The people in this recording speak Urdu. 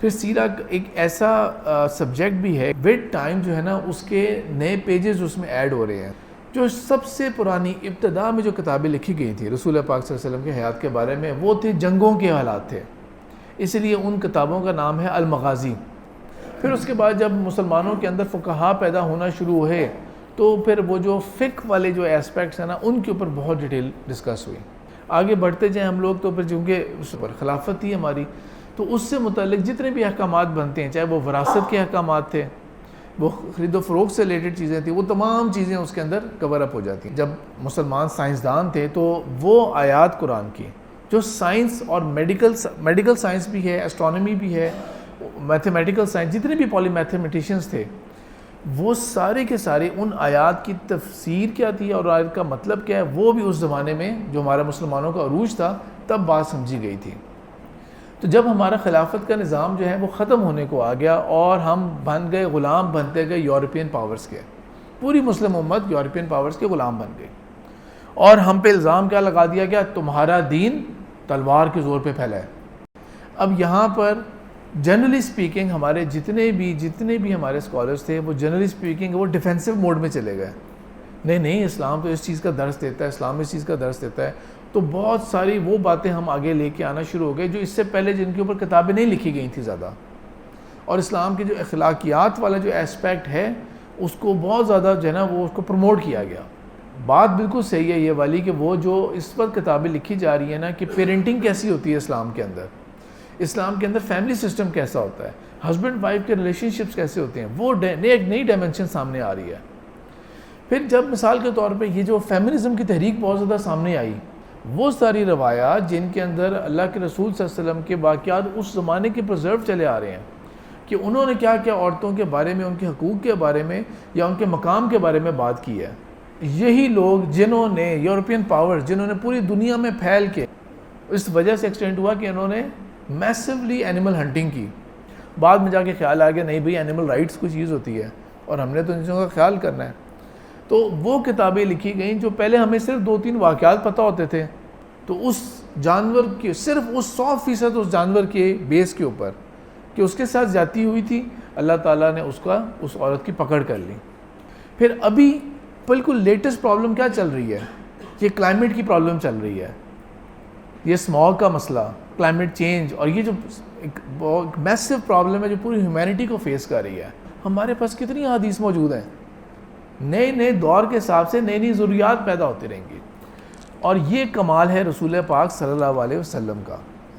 پھر سیرہ ایک ایسا سبجیکٹ بھی ہے ود ٹائم جو ہے نا اس کے نئے پیجز اس میں ایڈ ہو رہے ہیں. جو سب سے پرانی ابتدا میں جو کتابیں لکھی گئی تھی رسول پاک صلی اللہ علیہ وسلم کے حیات کے بارے میں وہ تھے جنگوں کے حالات تھے، اس لیے ان کتابوں کا نام ہے المغازی. پھر اس کے بعد جب مسلمانوں کے اندر فقہا پیدا ہونا شروع ہوئے تو پھر وہ جو فقہ والے جو ایسپیکٹس ہیں نا ان کے اوپر بہت ڈیٹیل ڈسکس ہوئی. آگے بڑھتے جائیں ہم لوگ تو پھر چونکہ اس پر خلافت تھی ہماری تو اس سے متعلق جتنے بھی احکامات بنتے ہیں، چاہے وہ وراثت کے احکامات تھے، وہ خرید و فروخت سے ریلیٹڈ چیزیں تھیں، وہ تمام چیزیں اس کے اندر کور اپ ہو جاتی ہیں. جب مسلمان سائنسدان تھے تو وہ آیات قرآن کی جو سائنس اور میڈیکل سائنس بھی ہے، اسٹرانومی بھی ہے، میتھمیٹیکل سائنس، جتنے بھی پالی میتھمیٹیشینس تھے وہ سارے کے سارے ان آیات کی تفسیر کیا تھی اور آیات کا مطلب کیا ہے وہ بھی اس زمانے میں جو ہمارا مسلمانوں کا عروج تھا تب بات سمجھی گئی تھی. تو جب ہمارا خلافت کا نظام جو ہے وہ ختم ہونے کو آ گیا اور ہم بن گئے غلام بنتے گئے یورپین پاورز کے، پوری مسلم امت یورپین پاورز کے غلام بن گئی اور ہم پہ الزام کیا لگا دیا گیا، تمہارا دین تلوار کے زور پہ پھیلا ہے. اب یہاں پر جنرلی سپیکنگ ہمارے جتنے بھی ہمارے اسکالرز تھے وہ جنرلی سپیکنگ وہ ڈیفینسو موڈ میں چلے گئے. نہیں اسلام تو اس چیز کا درس دیتا ہے، اسلام اس چیز کا درس دیتا ہے. تو بہت ساری وہ باتیں ہم آگے لے کے آنا شروع ہو گئے جو اس سے پہلے جن کے اوپر کتابیں نہیں لکھی گئی تھیں زیادہ، اور اسلام کے جو اخلاقیات والا جو ایسپیکٹ ہے اس کو بہت زیادہ جو ہے نا وہ اس کو پروموٹ کیا گیا. بات بالکل صحیح ہے یہ والی کہ وہ جو اس پر کتابیں لکھی جا رہی ہیں نا کہ پیرنٹنگ کیسی ہوتی ہے اسلام کے اندر، اسلام کے اندر فیملی سسٹم کیسا ہوتا ہے، ہسبینڈ وائف کے ریلیشن شپس کیسے ہوتے ہیں، وہ ایک نئی ڈائمنشن سامنے آ رہی ہے. پھر جب مثال کے طور پہ یہ جو فیمنزم کی تحریک بہت زیادہ سامنے آئی، وہ ساری روایات جن کے اندر اللہ کے رسول صلی اللہ علیہ وسلم کے واقعات اس زمانے کے پرزرو چلے آ رہے ہیں کہ انہوں نے کیا کیا عورتوں کے بارے میں، ان کے حقوق کے بارے میں یا ان کے مقام کے بارے میں بات کی ہے. یہی لوگ جنہوں نے یورپین پاورز جنہوں نے پوری دنیا میں پھیل کے اس وجہ سے ایکسٹینڈ ہوا کہ انہوں نے میسولی اینیمل ہنٹنگ کی. بعد میں جا کے خیال آ گیا نہیں بھئی اینیمل رائٹس کوئی چیز ہوتی ہے اور ہم نے تو ان چیزوں کا خیال کرنا ہے. تو وہ کتابیں لکھی گئیں جو پہلے ہمیں صرف 2-3 واقعات پتہ ہوتے تھے تو اس جانور کے صرف اس 100% اس جانور کے بیس کے اوپر کہ اس کے ساتھ زیادتی ہوئی تھی اللہ تعالیٰ نے اس عورت کی پکڑ کر لی. پھر ابھی بالکل لیٹسٹ پرابلم کیا چل رہی ہے، یہ کلائمیٹ کی پرابلم چل رہی ہے، یہ اسموگ کا مسئلہ، کلائمیٹ چینج، اور یہ جو ایک بہت میسو پرابلم ہے جو پوری ہیومینٹی کو فیس کر رہی ہے. ہمارے پاس کتنی احادیث موجود ہیں، نئے دور کے حساب سے نئی ضروریات پیدا ہوتی رہیں گی. اور یہ کمال ہے رسول پاک صلی اللہ علیہ وسلم کا.